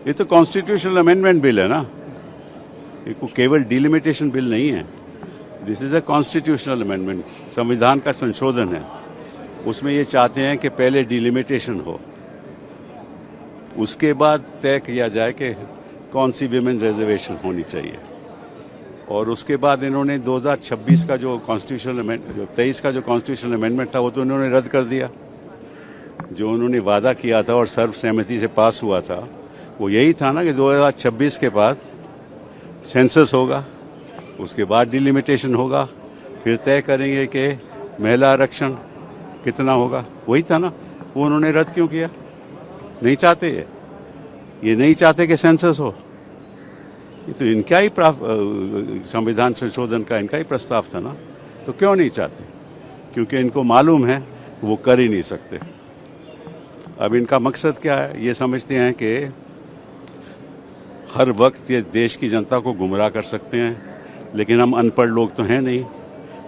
ये तो constitutional amendment bill है ना, ये को केवल डिलिमिटेशन बिल नहीं है। This is a constitutional amendment, संविधान का संशोधन है। उसमें ये चाहते हैं कि पहले डिलिमिटेशन हो, उसके बाद तय किया जाए कि कौन सी विमेन रिजर्वेशन होनी चाहिए। और उसके बाद इन्होंने 2026 का जो कॉन्स्टिट्यूशनल अमेंडमेंट, जो 23 का जो कॉन्स्टिट्यूशनल अमेंडमेंट था, वो तो इन्होंने रद्द कर दिया। जो उन्होंने वादा किया था और सर्वसहमति से पास हुआ था, वो यही था ना कि 2026 के बाद सेंसस होगा, उसके बाद डिलिमिटेशन होगा, फिर तय करेंगे कि महिला आरक्षण कितना होगा। वही था ना, वो उन्होंने रद्द क्यों किया? नहीं चाहते ये नहीं चाहते कि सेंसस हो। ये तो इनका ही संविधान संशोधन का इनका ही प्रस्ताव था ना, तो क्यों नहीं चाहते? क्योंकि इनको मालूम है वो कर ही नहीं सकते। अब इनका मकसद क्या है? ये समझते हैं कि हर वक्त ये देश की जनता को गुमराह कर सकते हैं, लेकिन हम अनपढ़ लोग तो हैं नहीं,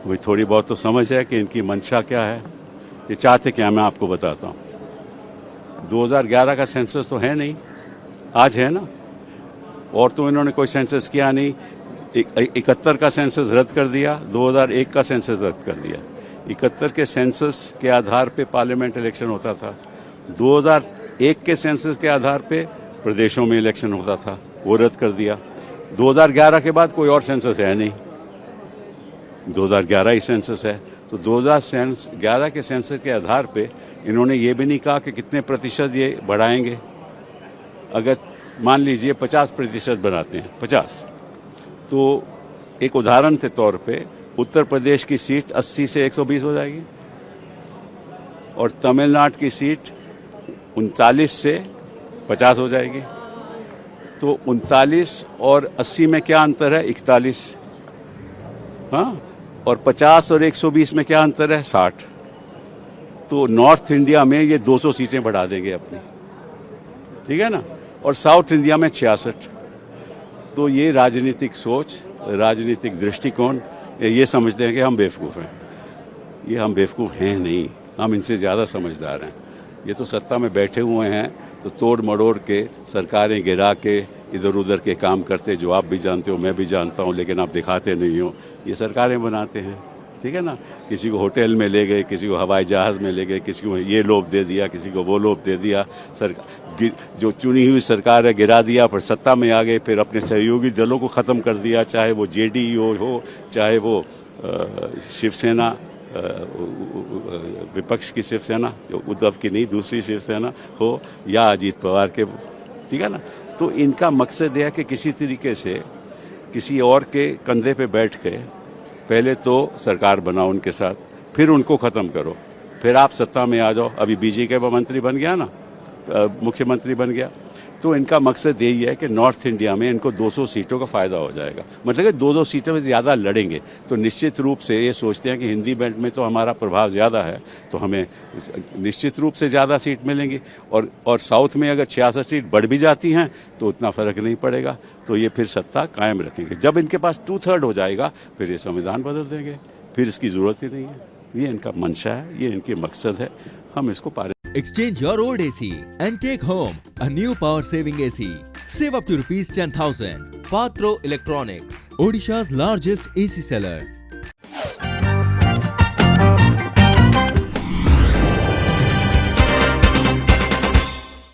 वही थोड़ी बहुत तो समझ है कि इनकी मंशा क्या है। ये चाहते क्या, मैं आपको बताता हूँ। 2011 का सेंसस तो है नहीं, आज है ना, और तो इन्होंने कोई सेंसस किया नहीं। 71 का सेंसस रद्द कर दिया, 2001 का सेंसस रद्द कर दिया। 71 के सेंसस के आधार पे पार्लियामेंट इलेक्शन होता था, 2001 के सेंसस के आधार पे प्रदेशों में इलेक्शन होता था, वो रद्द कर दिया। 2011 के बाद कोई और सेंसस है नहीं, 2011 ही सेंसस है। तो 2011 के सेंसस के आधार पे इन्होंने ये भी नहीं कहा कि कितने प्रतिशत ये बढ़ाएंगे। अगर मान लीजिए 50% बनाते हैं, 50, तो एक उदाहरण के तौर पे उत्तर प्रदेश की सीट 80 से 120 हो जाएगी और तमिलनाडु की सीट 39 से 50 हो जाएगी। तो 39 और 80 में क्या अंतर है? 41। हाँ, और 50 और 120 में क्या अंतर है? 60। तो नॉर्थ इंडिया में ये 200 सीटें बढ़ा देंगे अपनी, ठीक है ना, और साउथ इंडिया में 66। तो ये राजनीतिक सोच, राजनीतिक दृष्टिकोण, ये समझते हैं कि हम बेवकूफ़ हैं। ये हम बेवकूफ़ हैं नहीं, हम इनसे ज़्यादा समझदार हैं। ये तो सत्ता में बैठे हुए हैं तो तोड़ मड़ोड़ के सरकारें गिरा के इधर उधर के काम करते, जो आप भी जानते हो, मैं भी जानता हूँ, लेकिन आप दिखाते नहीं हो। ये सरकारें बनाते हैं, ठीक है ना। किसी को होटल में ले गए, किसी को हवाई जहाज़ में ले गए, किसी को ये लोभ दे दिया, किसी को वो लोभ दे दिया। जो चुनी हुई सरकार है गिरा दिया, फिर सत्ता में आ गए, फिर अपने सहयोगी दलों को ख़त्म कर दिया, चाहे वो जेडीयू हो, चाहे वो शिवसेना, विपक्ष की शिवसेना, जो उद्धव की नहीं दूसरी शिवसेना हो, या अजीत पवार के, ठीक है ना। तो इनका मकसद यह है कि किसी तरीके से किसी और के कंधे पे बैठ के पहले तो सरकार बनाओ उनके साथ, फिर उनको ख़त्म करो, फिर आप सत्ता में आ जाओ। अभी बीजेपी का मंत्री बन गया ना, मुख्यमंत्री बन गया। तो इनका मकसद यही है कि नॉर्थ इंडिया में इनको 200 सीटों का फ़ायदा हो जाएगा, मतलब कि 200 सीटों में ज़्यादा लड़ेंगे। तो निश्चित रूप से ये सोचते हैं कि हिंदी बेल्ट में तो हमारा प्रभाव ज़्यादा है, तो हमें निश्चित रूप से ज़्यादा सीट मिलेंगी। और साउथ में अगर 66 सीट बढ़ भी जाती हैं तो उतना फ़र्क नहीं पड़ेगा, तो ये फिर सत्ता कायम रखेंगे। जब इनके पास 2/3 हो जाएगा, फिर ये संविधान बदल देंगे, फिर इसकी ज़रूरत ही नहीं है। ये इनका मंशा है, ये इनके मकसद है, हम इसको पार। Exchange your old AC and take home a new power-saving AC. Save up to ₹10,000. Patro Electronics, Odisha's largest AC seller.